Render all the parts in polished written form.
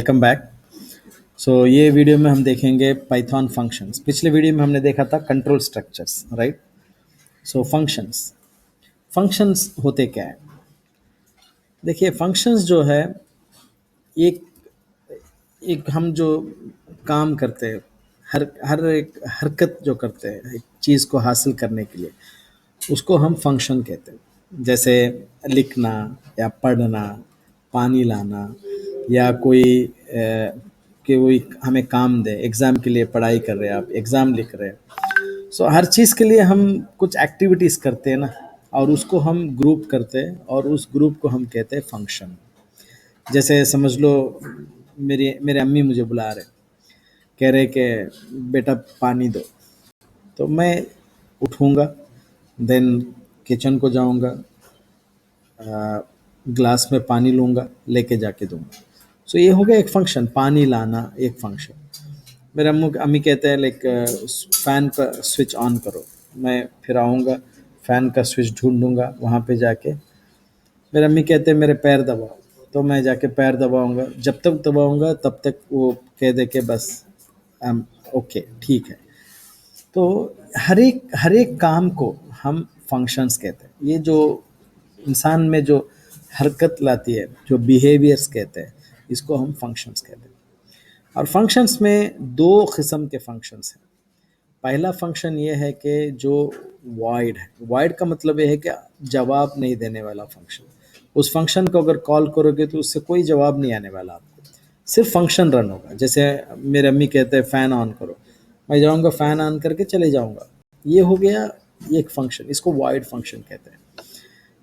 Welcome back. ये video में हम देखेंगे पाइथन फंक्शंस। पिछले वीडियो में हमने देखा था control structures, right. Functions functions होते क्या है? देखिए, फंक्शंस जो है एक एक हम जो काम करते हैं, हर हर एक हरकत जो करते हैं एक चीज़ को हासिल करने के लिए, उसको हम फंक्शन कहते हैं। जैसे लिखना या पढ़ना, पानी लाना, या कोई हमें काम दे, एग्ज़ाम के लिए पढ़ाई कर रहे हैं, आप एग्ज़ाम लिख रहे हैं। हर चीज़ के लिए हम कुछ एक्टिविटीज़ करते हैं ना, और उसको हम ग्रुप करते हैं और उस ग्रुप को हम कहते हैं फंक्शन। जैसे समझ लो, मेरे अम्मी मुझे बुला रहे, कह रहे कि बेटा पानी दो। तो मैं उठूँगा, देन किचन को जाऊँगा, ग्लास में पानी लूँगा, लेके जाके दूँगा। ये हो गया एक फंक्शन, पानी लाना एक फंक्शन। मेरे अम्मी कहते हैं लाइक फ़ैन का स्विच ऑन करो, मैं फिर आऊँगा, फ़ैन का स्विच ढूंढूंगा, वहाँ पे जाके मेरे अम्मी कहते हैं मेरे पैर दबाओ, तो मैं जाके पैर दबाऊँगा। जब तक दबाऊँगा तब तक वो कह दे के बस ओके ठीक है। तो हर एक काम को हम फंक्शंस कहते हैं। ये जो इंसान में जो हरकत लाती है, जो बिहेवियर्स कहते हैं, इसको हम फंक्शंस कहते हैं। और फंक्शंस में दो किस्म के फंक्शंस हैं। पहला फंक्शन ये है कि जो वॉइड है। वॉइड का मतलब ये है कि जवाब नहीं देने वाला फंक्शन। उस फंक्शन को अगर कॉल करोगे तो उससे कोई जवाब नहीं आने वाला आपको, सिर्फ फंक्शन रन होगा। जैसे मेरे अम्मी कहते हैं फ़ैन ऑन करो, मैं जाऊँगा फ़ैन ऑन करके चले जाऊँगा। ये हो गया एक फंक्शन, इसको वॉइड फंक्शन कहते हैं।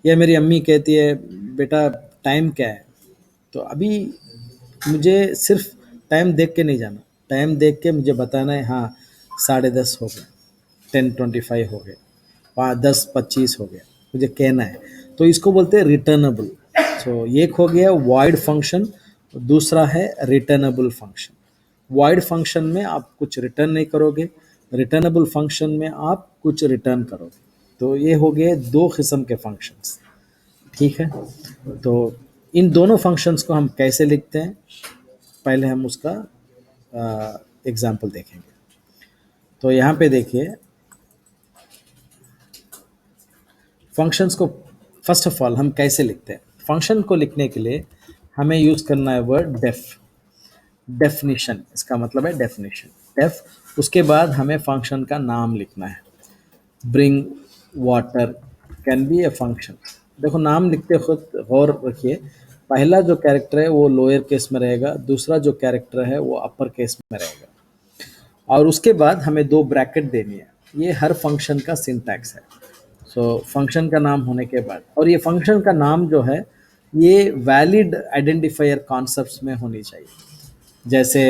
या मेरी अम्मी कहती है बेटा टाइम क्या है, तो अभी मुझे सिर्फ टाइम देख के नहीं जाना, टाइम देख के मुझे बताना है, हाँ 10:30 हो गए, 10:25 हो गए, 10:25 हो गया, मुझे कहना है। तो इसको बोलते हैं रिटर्नेबल। एक हो गया वॉइड फंक्शन, दूसरा है रिटर्नेबल फंक्शन। वॉइड फंक्शन में आप कुछ रिटर्न नहीं करोगे, रिटर्नेबल फंक्शन में आप कुछ रिटर्न करोगे। तो ये हो गए दो किस्म के फंक्शंस, ठीक है। तो इन दोनों फंक्शंस को हम कैसे लिखते हैं, पहले हम उसका एग्जाम्पल देखेंगे। तो यहाँ पे देखिए, फंक्शंस को फर्स्ट ऑफ ऑल हम कैसे लिखते हैं। फंक्शन को लिखने के लिए हमें यूज़ करना है वर्ड डेफ। डेफिनेशन, इसका मतलब है डेफिनेशन, डेफ। उसके बाद हमें फंक्शन का नाम लिखना है। Bring water can be a function. देखो, नाम लिखते खुद गौर रखिए, पहला जो कैरेक्टर है वो लोअर केस में रहेगा, दूसरा जो कैरेक्टर है वो अपर केस में रहेगा, और उसके बाद हमें दो ब्रैकेट देनी है। ये हर फंक्शन का सिंटैक्स है। फंक्शन का नाम होने के बाद, और ये फंक्शन का नाम जो है ये वैलिड आइडेंटिफायर कॉन्सेप्ट्स में होनी चाहिए। जैसे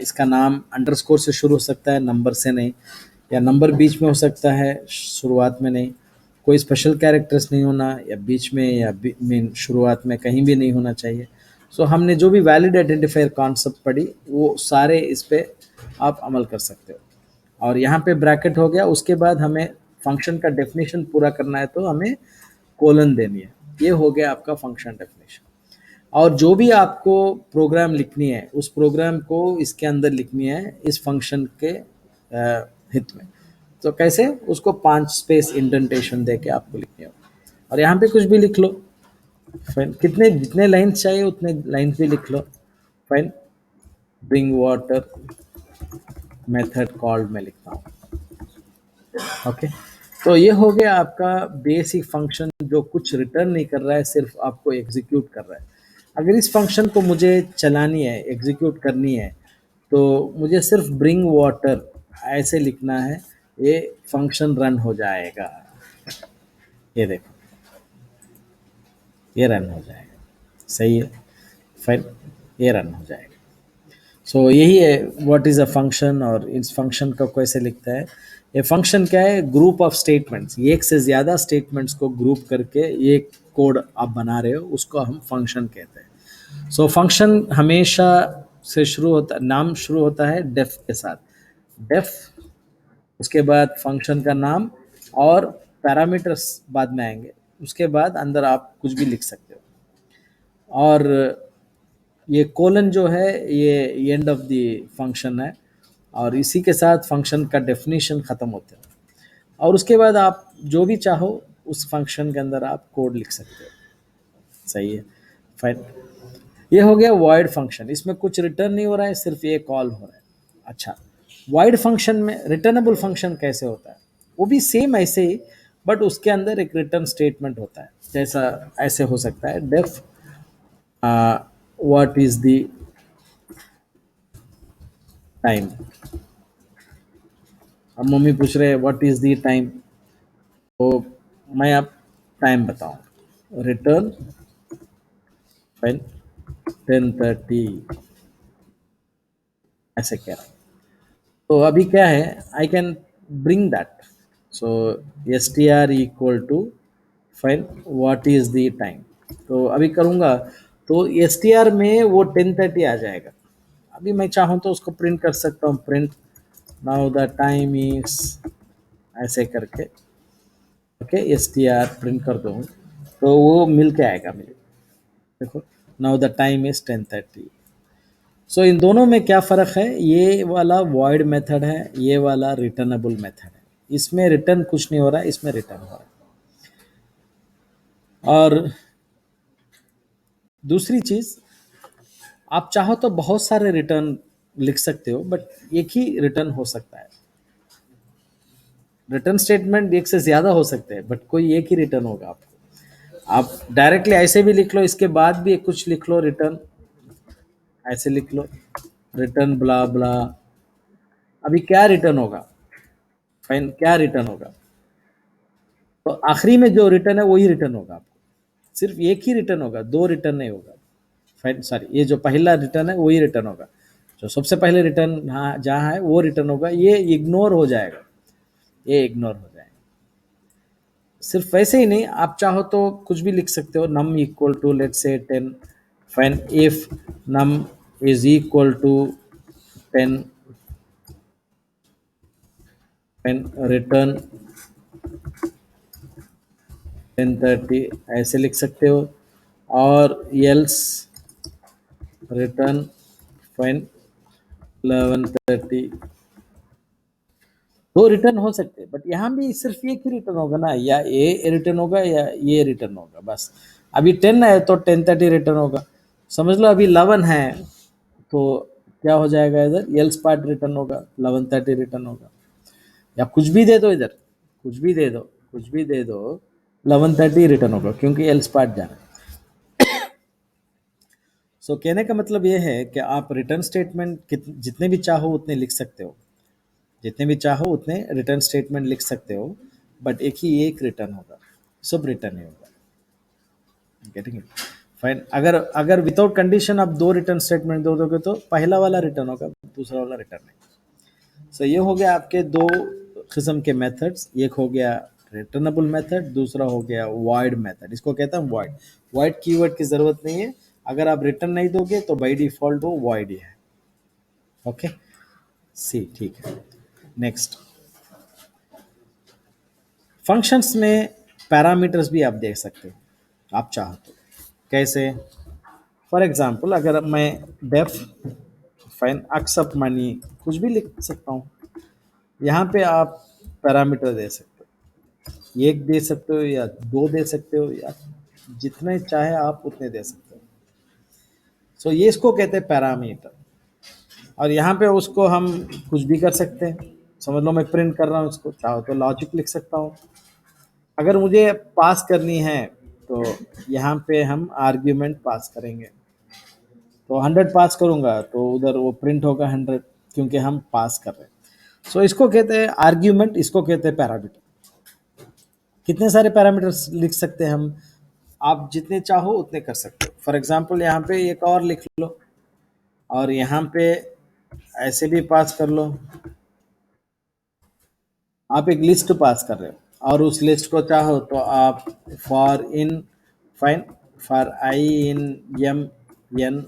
इसका नाम अंडरस्कोर से शुरू हो सकता है, नंबर से नहीं, या नंबर बीच में हो सकता है, शुरुआत में नहीं। कोई स्पेशल कैरेक्टर्स नहीं होना, या बीच में या मीन शुरुआत में कहीं भी नहीं होना चाहिए। हमने जो भी वैलिड आइडेंटिफायर कॉन्सेप्ट पढ़ी वो सारे इस पे आप अमल कर सकते हो। और यहाँ पे ब्रैकेट हो गया, उसके बाद हमें फंक्शन का डेफिनेशन पूरा करना है तो हमें कोलन देनी है। ये हो गया आपका फंक्शन डेफिनेशन। और जो भी आपको प्रोग्राम लिखनी है उस प्रोग्राम को इसके अंदर लिखनी है, इस फंक्शन के हित में। तो कैसे, उसको 5 स्पेस इंडेंटेशन दे के आपको लिखनी हो, और यहाँ पे कुछ भी लिख लो, फाइन। कितने जितने लाइन्स चाहिए उतने लाइन्स भी लिख लो, fine. Bring water method called मैं लिखता हूँ, ओके। तो ये हो गया आपका बेसिक फंक्शन, जो कुछ रिटर्न नहीं कर रहा है, सिर्फ आपको एग्जीक्यूट कर रहा है। अगर इस फंक्शन को मुझे चलानी है, एग्जीक्यूट करनी है, तो मुझे सिर्फ ब्रिंग वाटर ऐसे लिखना है, ये फंक्शन रन हो जाएगा। ये देखो, ये रन हो जाएगा, सही है, फाइन, ये रन हो जाएगा। यही है व्हाट इज़ अ फंक्शन, और इस फंक्शन को कैसे लिखता है। ये फंक्शन क्या है, ग्रुप ऑफ स्टेटमेंट्स, एक से ज़्यादा स्टेटमेंट्स को ग्रुप करके एक कोड आप बना रहे हो, उसको हम फंक्शन कहते हैं। फंक्शन हमेशा से शुरू होता, नाम शुरू होता है डेफ के साथ, डेफ, उसके बाद फंक्शन का नाम, और पैरामीटर्स बाद में आएंगे। उसके बाद अंदर आप कुछ भी लिख सकते हो। और ये कोलन जो है ये एंड ऑफ द फंक्शन है, और इसी के साथ फंक्शन का डेफिनेशन ख़त्म होता है। और उसके बाद आप जो भी चाहो उस फंक्शन के अंदर आप कोड लिख सकते हो। सही है, फाइन। ये हो गया वॉइड फंक्शन, इसमें कुछ रिटर्न नहीं हो रहा है, सिर्फ ये कॉल हो रहा है। अच्छा, वॉइड फंक्शन में रिटर्नेबल फंक्शन कैसे होता है? वो भी सेम ऐसे ही, बट उसके अंदर एक रिटर्न स्टेटमेंट होता है। जैसा ऐसे हो सकता है, डेफ व्हाट इज द टाइम। अब मम्मी पूछ रहे हैं व्हाट इज द टाइम, तो मैं आप टाइम बताऊं, रिटर्न फाइन 10:30, ऐसे क्या। तो अभी क्या है, I can bring that. So S T R equal to fine what is the time. तो अभी करूँगा तो एस टी आर में वो 10:30 आ जाएगा। अभी मैं चाहूँ तो उसको प्रिंट कर सकता हूँ, print now the time is, ऐसे करके okay S T are print कर दूँ तो वो मिल के आएगा मुझे। देखो, नाउ द टाइम इज 10:30। सो इन दोनों में क्या फ़र्क है, ये वाला वॉइड मेथड है, ये वाला रिटर्नेबल मेथड है। इसमें रिटर्न कुछ नहीं हो रहा है, इसमें रिटर्न हो रहा है। और दूसरी चीज़, आप चाहो तो बहुत सारे रिटर्न लिख सकते हो, बट एक ही रिटर्न हो सकता है। रिटर्न स्टेटमेंट एक से ज़्यादा हो सकते हैं, बट कोई एक ही रिटर्न होगा आपको। आप डायरेक्टली ऐसे भी लिख लो, इसके बाद भी एक कुछ लिख लो रिटर्न, ऐसे लिख लो रिटर्न ब्ला ब्ला। अभी क्या रिटर्न होगा, फाइन क्या रिटर्न होगा, तो आखिरी में जो रिटर्न है वही रिटर्न होगा आपको। सिर्फ एक ही रिटर्न होगा, दो रिटर्न नहीं होगा। फाइन, सॉरी, ये जो पहला रिटर्न है वही रिटर्न होगा। जो सबसे पहले रिटर्न हाँ जहाँ है वो रिटर्न होगा, ये इग्नोर हो जाएगा, ये इग्नोर हो जाएगा। सिर्फ वैसे ही नहीं, आप चाहो तो कुछ भी लिख सकते हो, नम equal to let's say 10, fine if num is equal to 10, fine return 10:30, ऐसे लिख सकते हो। और एल्स रिटर्न फाइन 11:30। दो रिटर्न हो सकते हैं, बट यहाँ भी सिर्फ एक ही रिटर्न होगा ना, या ये रिटर्न होगा या ये रिटर्न होगा बस। अभी 10 है तो 10:30 रिटर्न होगा, समझ लो। अभी 11 है तो क्या हो जाएगा, इधर एल्स पार्ट रिटर्न होगा, 11:30 रिटर्न होगा। या कुछ भी दे दो इधर, कुछ भी दे दो, कुछ भी दे दो, 11:30 रिटर्न होगा, क्योंकि एल्स पार्ट जाना है। सो कहने का मतलब ये है कि आप रिटर्न स्टेटमेंट जितने भी चाहो उतने लिख सकते हो, जितने भी चाहो उतने रिटर्न स्टेटमेंट लिख सकते हो, बट एक ही एक रिटर्न होगा, सब रिटर्न ही होगा। Getting it, fine. अगर अगर विदाउट कंडीशन आप दो रिटर्न स्टेटमेंट दो दोगे तो पहला वाला रिटर्न होगा, दूसरा वाला रिटर्न नहीं। सो ये हो गया आपके दो किस्म के मेथड्स, एक हो गया रिटर्नेबल मेथड, दूसरा हो गया वॉइड मेथड। इसको कहता है वॉइड। वॉइड कीवर्ड की जरूरत नहीं है, अगर आप रिटर्न नहीं दोगे तो बाय डिफॉल्ट वो वॉइड ही है। ओके, सी, ठीक है। नेक्स्ट, फंक्शंस में पैरामीटर्स भी आप देख सकते हो आप चाहो तो। कैसे? फॉर एग्जांपल, अगर मैं डेफ फाइन एक्सेप्ट मनी कुछ भी लिख सकता हूँ, यहाँ पे आप पैरामीटर दे सकते हो, एक दे सकते हो या दो दे सकते हो, या जितने चाहे आप उतने दे सकते हो। सो ये इसको कहते हैं पैरामीटर। और यहाँ पे उसको हम कुछ भी कर सकते हैं, समझ लो मैं प्रिंट कर रहा हूँ इसको, चाहो तो लॉजिक लिख सकता हूँ। अगर मुझे पास करनी है तो यहाँ पे हम आर्ग्यूमेंट पास करेंगे, तो 100 पास करूँगा तो उधर वो प्रिंट होगा 100, क्योंकि हम पास कर रहे हैं। सो इसको कहते हैं आर्ग्यूमेंट, इसको कहते हैं पैरामीटर। कितने सारे पैरामीटर्स लिख सकते हैं हम, आप जितने चाहो उतने कर सकते हो। फॉर एग्जांपल यहाँ पे एक और लिख लो, और यहाँ पे ऐसे भी पास कर लो। आप एक लिस्ट पास कर रहे हो, और उस लिस्ट को चाहो तो आप for in fine for I in M N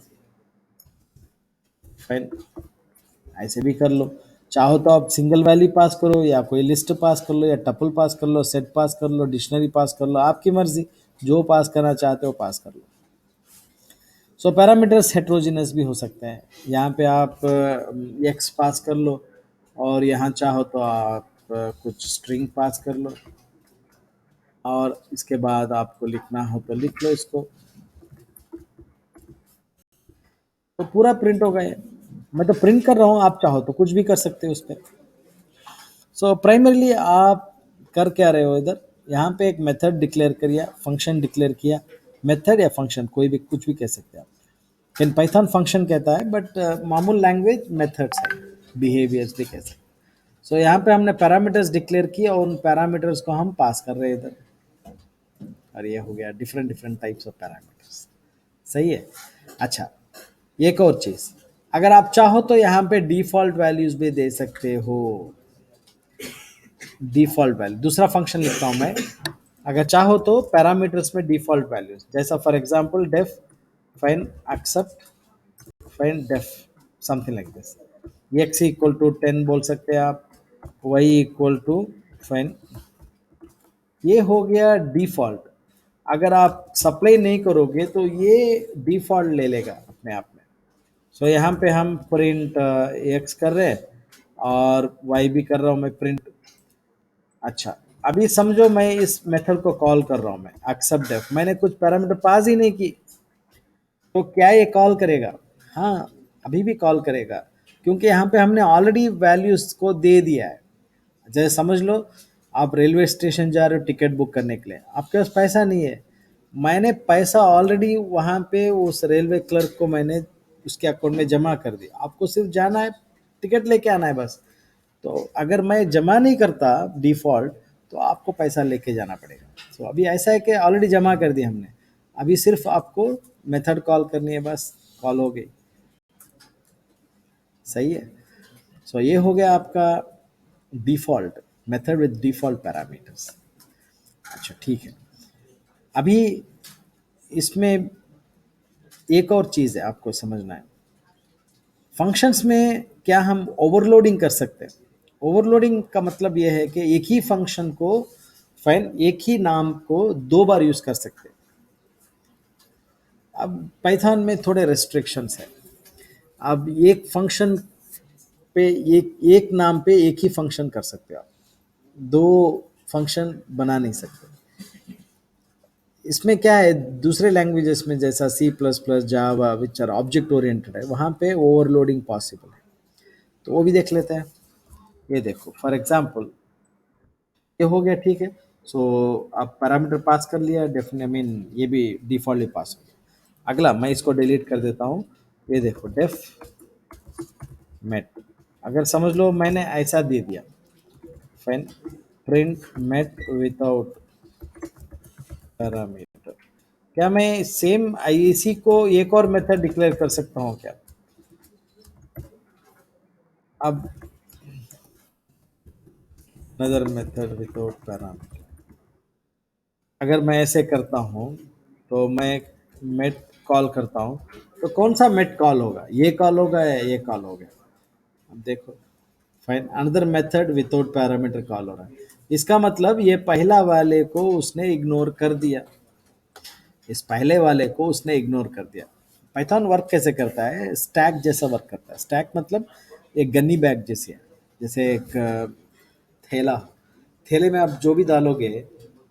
fine ऐसे भी कर लो। चाहो तो आप सिंगल वैल्यू पास करो, या कोई लिस्ट पास कर लो, या टपल पास कर लो, सेट पास कर लो, डिक्शनरी पास कर लो, आपकी मर्जी, जो पास करना चाहते हो पास कर लो। सो पैरामीटर्स हेट्रोजीनस भी हो सकते हैं। यहाँ पे आप एक्स पास कर लो और यहाँ चाहो तो आप कुछ स्ट्रिंग पास कर लो और इसके बाद आपको लिखना हो तो लिख लो इसको, तो पूरा प्रिंट हो गया। मैं तो प्रिंट कर रहा हूँ, आप चाहो तो कुछ भी कर सकते हो उस पर। सो प्राइमरली आप कर क्या रहे हो इधर, यहाँ पे एक मेथड डिक्लेयर किया, फंक्शन डिक्लेयर किया। मेथड या फंक्शन कोई भी कुछ भी कह सकते हैं आप। इन पाइथन फंक्शन कहता है बट मामूल लैंग्वेज मेथड्स है, बिहेवियर्स भी कह सकते हैं। सो यहाँ पे हमने पैरामीटर्स डिक्लेयर किए और उन पैरामीटर्स को हम पास कर रहे हैं इधर, और ये हो गया different different types of parameters. सही है। अच्छा, एक और चीज, अगर आप चाहो तो यहाँ पे डिफॉल्ट वैल्यूज भी दे सकते हो। डिफॉल्ट वैल्यू दूसरा फंक्शन लिखता हूं मैं, अगर चाहो तो पैरामीटर्स में डिफॉल्ट वैल्यूज, जैसा for example def fine except fine def, something like this. X equal to 10 बोल सकते हैं आप, वाई इक्वल टू फाइन, ये हो गया डिफॉल्ट। अगर आप सप्लाई नहीं करोगे तो ये डिफॉल्ट ले लेगा अपने आप में। सो यहाँ पे हम प्रिंट एक्स कर रहे हैं और वाई भी कर रहा हूँ मैं प्रिंट। अच्छा, अभी समझो मैं इस मेथड को कॉल कर रहा हूँ, मैं एक्सेप्ट डेफ, मैंने कुछ पैरामीटर पास ही नहीं की, तो क्या ये कॉल करेगा? हाँ, अभी भी कॉल करेगा, क्योंकि यहाँ पे हमने ऑलरेडी वैल्यूज को दे दिया है। जैसे समझ लो आप रेलवे स्टेशन जा रहे हो टिकट बुक करने के लिए, आपके पास पैसा नहीं है, मैंने पैसा ऑलरेडी वहाँ पे उस रेलवे क्लर्क को मैंने उसके अकाउंट में जमा कर दिया, आपको सिर्फ जाना है टिकट लेके आना है बस। तो अगर मैं जमा नहीं करता डिफॉल्ट तो आपको पैसा लेके जाना पड़ेगा। तो अभी ऐसा है कि ऑलरेडी जमा कर दी हमने, अभी सिर्फ आपको मेथड कॉल करनी है, बस कॉल हो गई। सही है। सो ये हो गया आपका default method with default parameters. अच्छा ठीक है, अभी इसमें एक और चीज़ है आपको समझना है, फंक्शंस में क्या हम ओवरलोडिंग कर सकते हैं? ओवरलोडिंग का मतलब यह है कि एक ही फंक्शन को फाइन एक ही नाम को दो बार यूज कर सकते हैं। अब पाइथन में थोड़े रेस्ट्रिक्शंस है, अब एक फंक्शन पे एक एक नाम पे एक ही फंक्शन कर सकते हो आप, दो फंक्शन बना नहीं सकते। इसमें क्या है, दूसरे लैंग्वेजेस में जैसा C plus plus Java which are object oriented है, वहाँ पे ओवरलोडिंग पॉसिबल है, तो वो भी देख लेते हैं। ये देखो फॉर एग्जांपल ये हो गया, ठीक है। सो आप पैरामीटर पास कर लिया, डेफिनेट मीन ये भी डिफॉल्टली पास हो गया। अगला मैं इसको डिलीट कर देता हूँ, ये देखो डेफ मेट, अगर समझ लो मैंने ऐसा दे दिया fine print met without parameter, क्या मैं सेम आईसी को एक और मेथड डिक्लेयर कर सकता हूँ क्या? अब नदर मेथड विदाउट पैरामीटर, अगर मैं ऐसे करता हूँ तो मैं मेट कॉल करता हूँ, तो कौन सा मेट कॉल होगा, ये कॉल होगा या ये कॉल होगा? अब देखो fine another method without parameter call हो रहा है, इसका मतलब ये पहला वाले को उसने इग्नोर कर दिया, इस पहले वाले को उसने इग्नोर कर दिया। पाइथन वर्क कैसे करता है, स्टैक जैसा वर्क करता है। स्टैक मतलब एक गन्नी बैग जैसे है, जैसे एक थैला, थैले में आप जो भी डालोगे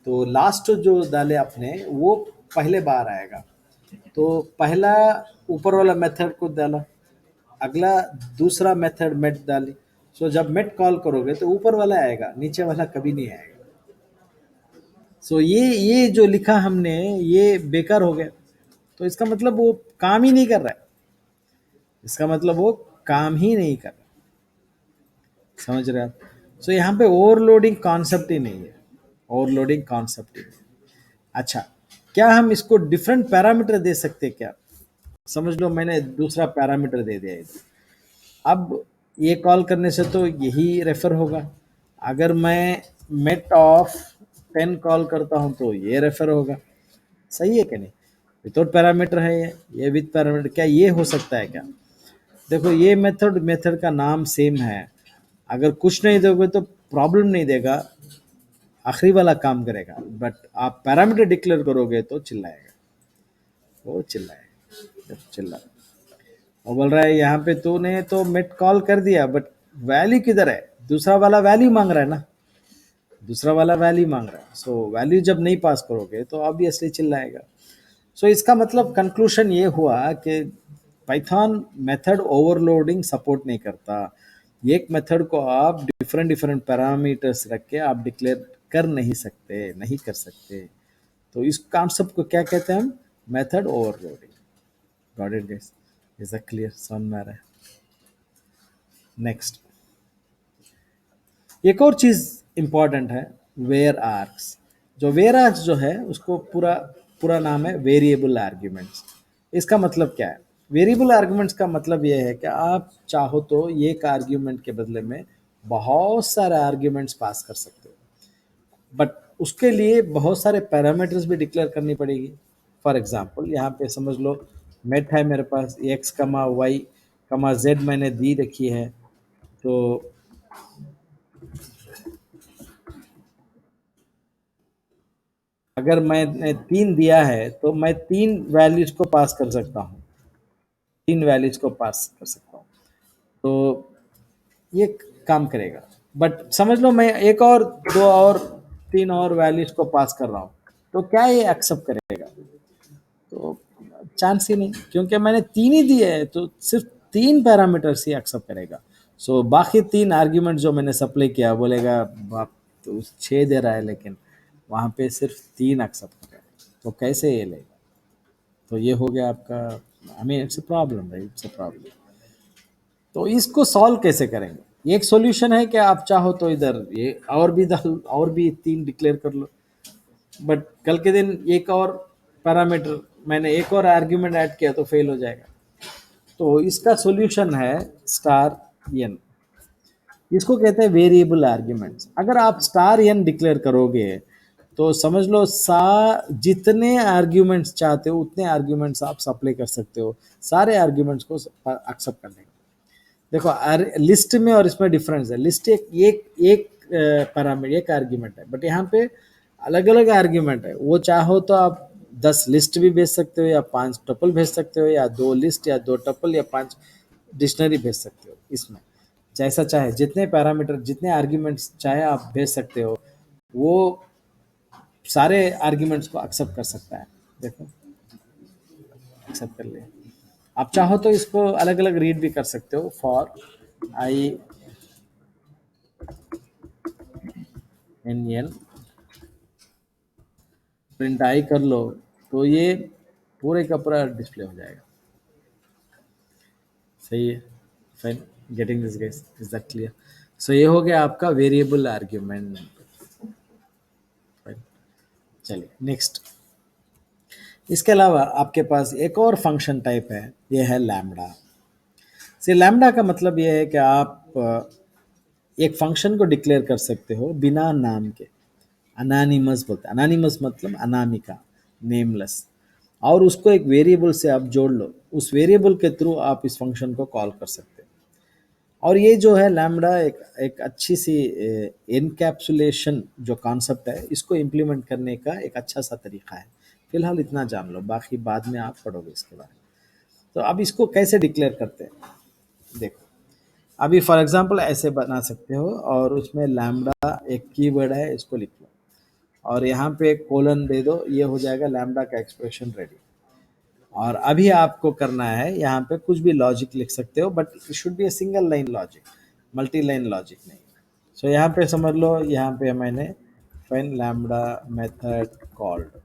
तो लास्ट जो डाले आपने वो पहले बार आएगा, तो पहला ऊपर वाला मेथड को डाला, अगला दूसरा मेथड मेट डाली, सो जब मेट कॉल करोगे तो ऊपर वाला आएगा, नीचे वाला कभी नहीं आएगा। सो ये जो लिखा हमने ये बेकार हो गया, तो इसका मतलब वो काम ही नहीं कर रहा है, इसका मतलब वो काम ही नहीं कर रहा, समझ रहे आप? सो यहाँ पे ओवरलोडिंग कॉन्सेप्ट ही नहीं है, ओवरलोडिंग कॉन्सेप्ट ही नहीं। अच्छा, क्या हम इसको डिफरेंट पैरामीटर दे सकते हैं क्या? समझ लो मैंने दूसरा पैरामीटर दे दिया इधर, अब ये कॉल करने से तो यही रेफर होगा, अगर मैं मेट ऑफ 10 कॉल करता हूँ तो ये रेफर होगा। सही है कि नहीं? विदाउट पैरामीटर है ये विद पैरामीटर, क्या ये हो सकता है क्या? देखो ये मेथड मेथड का नाम सेम है, अगर कुछ नहीं दोगे तो प्रॉब्लम नहीं देगा, आखिरी वाला काम करेगा, बट आप पैरामीटर डिक्लेयर करोगे तो चिल्लाएगा, वो चिल्लाएगा। चिल्ला रहा है। वो बोल रहा है यहाँ पे तूने तो मेट कॉल कर दिया बट वैल्यू किधर है, दूसरा वाला वैल्यू मांग रहा है ना, दूसरा वाला वैल्यू मांग रहा है। सो वैल्यू जब नहीं पास करोगे तो ऑब्वियसली चिल्लाएगा। सो इसका मतलब कंक्लूशन ये हुआ कि पाइथन मेथड ओवरलोडिंग सपोर्ट नहीं करता। एक मेथड को आप डिफरेंट डिफरेंट पैरामीटर्स रख के आप डिक्लेयर कर नहीं सकते, नहीं कर सकते। तो इस कॉन्सेप्ट को क्या कहते हैं हम, method overloading. Got it guys, is a clear, समझ में आ रहा है। नेक्स्ट एक और चीज इंपॉर्टेंट है, वेयर आर्क्स। जो वेयर आर्क्स जो है उसको पूरा पूरा नाम है वेरिएबल आर्ग्यूमेंट्स। इसका मतलब क्या है, वेरिएबल आर्ग्यूमेंट्स का मतलब यह है कि आप चाहो तो एक आर्ग्यूमेंट के बदले में बहुत सारे आर्ग्यूमेंट्स पास कर सकते हो, बट उसके लिए बहुत सारे पैरामीटर्स भी डिक्लेयर करनी पड़ेगी। फॉर एग्जांपल यहाँ पे समझ लो मेट है मेरे पास, एक्स कमा वाई कमा जेड मैंने दी रखी है। तो अगर मैंने 3 दिया है तो मैं 3 वैल्यूज को पास कर सकता हूँ, 3 वैल्यूज को पास कर सकता हूँ। तो ये काम करेगा। बट समझ लो मैं एक और 2 और 3 और वैल्यूज को पास कर रहा हूँ, तो क्या ये एक्सेप्ट करेगा? तो चांस ही नहीं, क्योंकि मैंने 3 ही दिए है तो सिर्फ 3 पैरामीटर्स ही एक्सेप्ट करेगा। सो बाकी 3 आर्ग्यूमेंट जो मैंने सप्लाई किया बोलेगा बाप तो 6 दे रहा है, लेकिन वहाँ पे सिर्फ 3 एक्सेप्ट करेगा, तो कैसे ये लेगा? तो ये हो गया आपका, I mean it's a problem right, it's a problem. तो इसको सॉल्व कैसे करेंगे? एक सॉल्यूशन है कि आप चाहो तो इधर ये और भी और भी 3 डिक्लेयर कर लो, बट कल के दिन एक और पैरामीटर मैंने एक और आर्ग्यूमेंट ऐड किया तो फेल हो जाएगा। तो इसका सॉल्यूशन है स्टार एन। इसको कहते हैं वेरिएबल आर्ग्यूमेंट्स। अगर आप स्टार एन डिक्लेयर करोगे तो समझ लो जितने आर्ग्यूमेंट्स चाहते हो उतने आर्ग्यूमेंट्स आप सप्लाई कर सकते हो, सारे आर्ग्यूमेंट्स को एक्सेप्ट करने का। देखो लिस्ट में और इसमें डिफरेंस है। लिस्ट एक एक एक पैरामीटर एक आर्ग्यूमेंट है, बट यहाँ पे अलग अलग आर्ग्यूमेंट है। वो चाहो तो आप 10 लिस्ट भी भेज सकते हो, या 5 टपल भेज सकते हो, या 2 लिस्ट या 2 टपल या 5 डिक्शनरी भेज सकते हो। इसमें जैसा चाहे जितने पैरामीटर जितने आर्ग्यूमेंट्स चाहे आप भेज सकते हो, वो सारे आर्ग्यूमेंट्स को एक्सेप्ट कर सकता है। देखो एक्सेप्ट कर लिया। आप चाहो तो इसको अलग अलग रीड भी कर सकते हो। For I N N print I कर लो तो ये पूरे का पूरा डिस्प्ले हो जाएगा। सही है, fine, getting this guys, is that clear? So ये हो गया आपका वेरिएबल आर्ग्यूमेंट। चलिए नेक्स्ट, इसके अलावा आपके पास एक और फंक्शन टाइप है, ये है लैम्बडा। से लैम्बडा का मतलब ये है कि आप एक फंक्शन को डिक्लेयर कर सकते हो बिना नाम के, अनानिमस बोलते हैं। अनानिमस मतलब अनामिका, नेमलेस, और उसको एक वेरिएबल से आप जोड़ लो, उस वेरिएबल के थ्रू आप इस फंक्शन को कॉल कर सकते हो। और ये जो है लैम्बडा एक एक अच्छी सी एनकैप्सुलेशन जो कॉन्सेप्ट है, इसको इम्प्लीमेंट करने का एक अच्छा सा तरीका है। फिलहाल इतना जान लो, बाकी बाद में आप पढ़ोगे इसके बारे में। तो अब इसको कैसे डिक्लेयर करते हैं, देखो अभी फॉर एग्जांपल ऐसे बना सकते हो, और उसमें लैम्बडा एक कीवर्ड है, इसको लिख लो और यहाँ पे कोलन दे दो, ये हो जाएगा लैम्बडा का एक्सप्रेशन रेडी। और अभी आपको करना है यहाँ पे कुछ भी लॉजिक लिख सकते हो, but it should be a single line logic, multi line logic नहीं। सो यहाँ पे समझ लो, यहाँ पे मैंने फाइन लैम्बडा मेथड कॉल्ड,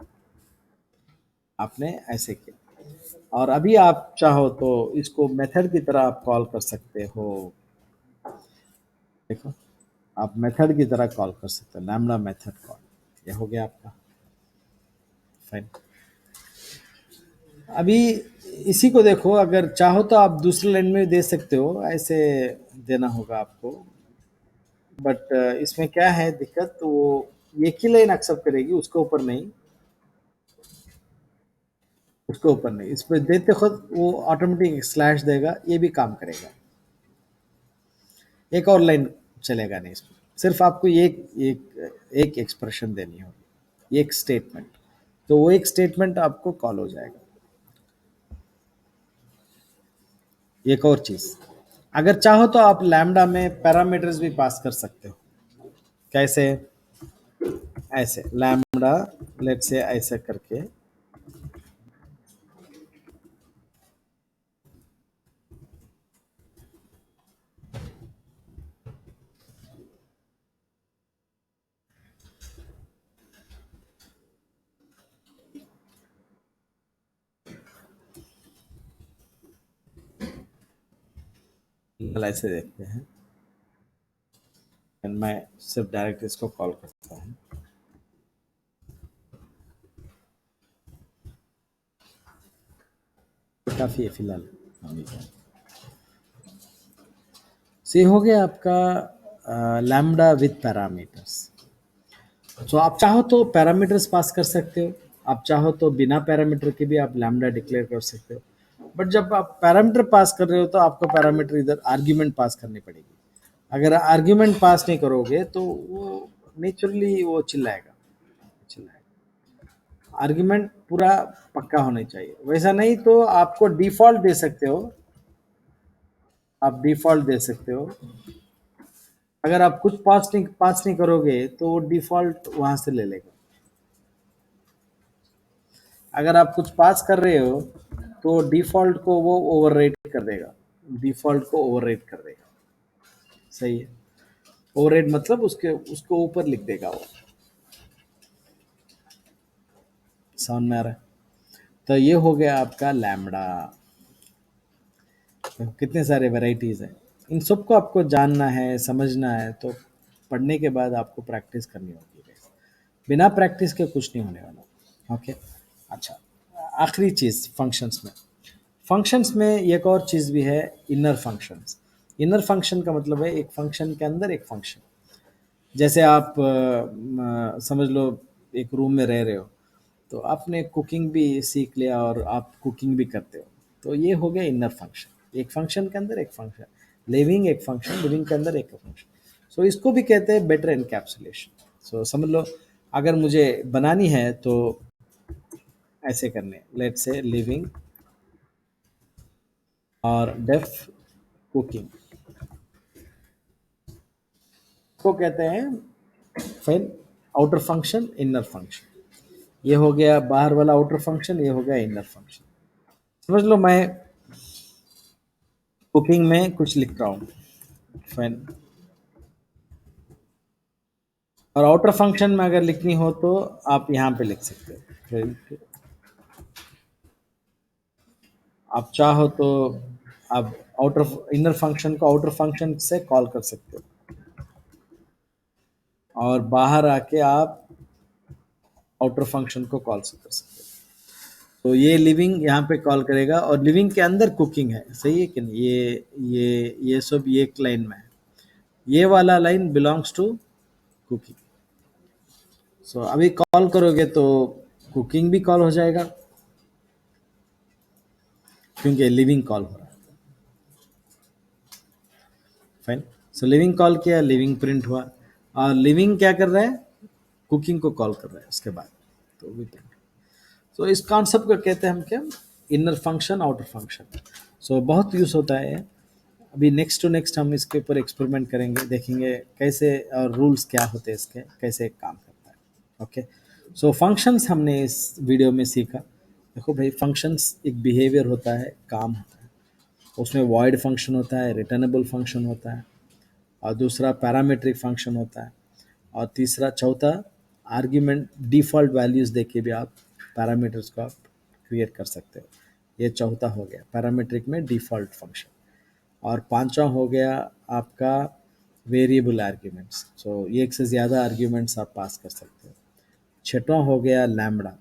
आपने ऐसे किया। और अभी आप चाहो तो इसको मेथड की तरह आप कॉल कर सकते हो। देखो आप मेथड की तरह कॉल कर सकते हो, लैम्बडा मेथड कॉल, ये हो गया आपका फाइन। अभी इसी को देखो, अगर चाहो तो आप दूसरे लाइन में दे सकते हो, ऐसे देना होगा आपको। बट इसमें क्या है दिक्कत, तो वो एक ही लाइन एक्सेप्ट करेगी, उसके ऊपर नहीं, उसके ऊपर नहीं। इस पर देते खुद वो ऑटोमेटिक स्लैश देगा, ये भी काम करेगा। एक और लाइन चलेगा नहीं इसमें, सिर्फ आपको एक एक एक एक्सप्रेशन देनी होगी, एक स्टेटमेंट। तो वो एक स्टेटमेंट आपको कॉल हो जाएगा। एक और चीज, अगर चाहो तो आप लैम्डा में पैरामीटर्स भी पास कर सकते हो। कैसे? ऐसे लैम्डा, लेट्स से ऐसे करके, ऐसे देखते हैं। मैं सिर्फ डायरेक्ट इसको कॉल करता हूँ। काफी है फिलहाल अभी का। से हो गया आपका लैम्डा विथ पैरामीटर्स। तो आप चाहो तो पैरामीटर्स पास कर सकते हो, आप चाहो तो बिना पैरामीटर के भी आप लैम्डा डिक्लेयर कर सकते हो। बट जब आप पैरामीटर पास कर रहे हो तो आपको पैरामीटर इधर आर्ग्यूमेंट पास करनी पड़ेगी। अगर आर्ग्यूमेंट पास नहीं करोगे तो वो नेचुरली वो चिल्लाएगा। आर्ग्यूमेंट पूरा पक्का होना चाहिए, वैसा नहीं तो आपको डिफॉल्ट दे सकते हो। आप डिफॉल्ट दे सकते हो। अगर आप कुछ पास नहीं करोगे तो वो डिफॉल्ट वहां से ले लेगा। अगर आप कुछ पास कर रहे हो तो डिफॉल्ट को वो ओवरराइट कर देगा। डिफॉल्ट को ओवरराइट कर देगा। सही है। ओवरराइट मतलब उसके उसको ऊपर लिख देगा वो। समझ में आ रहा है? तो ये हो गया आपका लैम्डा। तो कितने सारे वैरायटीज हैं, इन सबको आपको जानना है, समझना है, तो पढ़ने के बाद आपको प्रैक्टिस करनी होगी। बिना प्रैक्टिस के कुछ नहीं होने वाला। ओके। अच्छा, आखिरी चीज़ फंक्शंस में। फंक्शंस में एक और चीज़ भी है, इनर फंक्शंस। इनर फंक्शन का मतलब है एक फंक्शन के अंदर एक फंक्शन। जैसे आप समझ लो एक रूम में रह रहे हो, तो आपने कुकिंग भी सीख लिया और आप कुकिंग भी करते हो, तो ये हो गया इनर फंक्शन। एक फंक्शन के अंदर एक फंक्शन। लिविंग एक फंक्शन, लिविंग के अंदर एक फंक्शन। सो इसको भी कहते हैं बेटर एनकैप्सुलेशन। सो समझ लो अगर मुझे बनानी है तो ऐसे करने, लेट्स से लिविंग और डेफ कुकिंग को कहते हैं फिर आउटर फंक्शन, इनर फंक्शन। ये हो गया बाहर वाला आउटर फंक्शन, ये हो गया इनर फंक्शन। समझ लो मैं कुकिंग में कुछ लिख रहा हूँ, फाइन। और आउटर फंक्शन में अगर लिखनी हो तो आप यहाँ पे लिख सकते हो। फिर आप चाहो तो आप आउटर इनर फंक्शन को आउटर फंक्शन से कॉल कर सकते हो, और बाहर आके आप आउटर फंक्शन को कॉल कर सकते हो। तो ये लिविंग यहाँ पे कॉल करेगा, और लिविंग के अंदर कुकिंग है। सही है कि नहीं? ये सब ये एक लाइन में है। ये वाला लाइन बिलोंग्स टू कुकिंग। सो अभी कॉल करोगे तो कुकिंग भी कॉल हो जाएगा, क्योंकि लिविंग कॉल हो रहा है। फाइन। सो लिविंग कॉल किया, लिविंग प्रिंट हुआ, और लिविंग क्या कर रहा है? कुकिंग को कॉल कर रहा है उसके बाद, तो भी प्रिंट। सो इस कॉन्सेप्ट को कहते हैं हम क्या? Inner function, outer function. So बहुत यूज होता है। अभी नेक्स्ट टू नेक्स्ट हम इसके ऊपर एक्सपेरिमेंट करेंगे, देखेंगे कैसे और रूल्स क्या होते हैं इसके, कैसे काम करता है। ओके। सो फंक्शंस हमने इस वीडियो में सीखा। देखो भाई, फंक्शंस एक बिहेवियर होता है, काम होता है। उसमें वॉइड फंक्शन होता है, रिटर्नेबल फंक्शन होता है, और दूसरा पैरामीट्रिक फंक्शन होता है, और तीसरा चौथा आर्ग्यूमेंट डिफ़ॉल्ट वैल्यूज़ देके भी आप पैरामीटर्स को आप क्रिएट कर सकते हो। ये चौथा हो गया पैरामीट्रिक में डिफ़ॉल्ट फंक्शन। और पांचवा हो गया आपका वेरिएबल आर्ग्यूमेंट्स। सो एक से ज़्यादा आर्ग्यूमेंट्स आप पास कर सकते हो। छठवां हो गया लैम्बडा।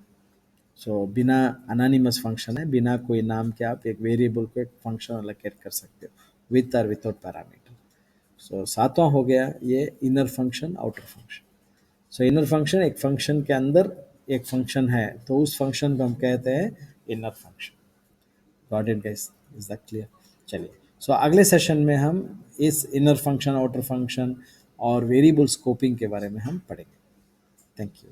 सो बिना अनोनिमस फंक्शन है, बिना कोई नाम के आप एक वेरिएबल को एक फंक्शन अलोकेट कर सकते हो, विथ और विदाउट पैरामीटर। सो सातवां हो गया ये इनर फंक्शन, आउटर फंक्शन। सो इनर फंक्शन एक फंक्शन के अंदर एक फंक्शन है, तो उस फंक्शन को हम कहते हैं inner function. Got it guys? Is that clear? चलिए, सो अगले सेशन में हम इस इनर फंक्शन, आउटर फंक्शन और वेरिएबल स्कोपिंग के बारे में हम पढ़ेंगे। Thank you.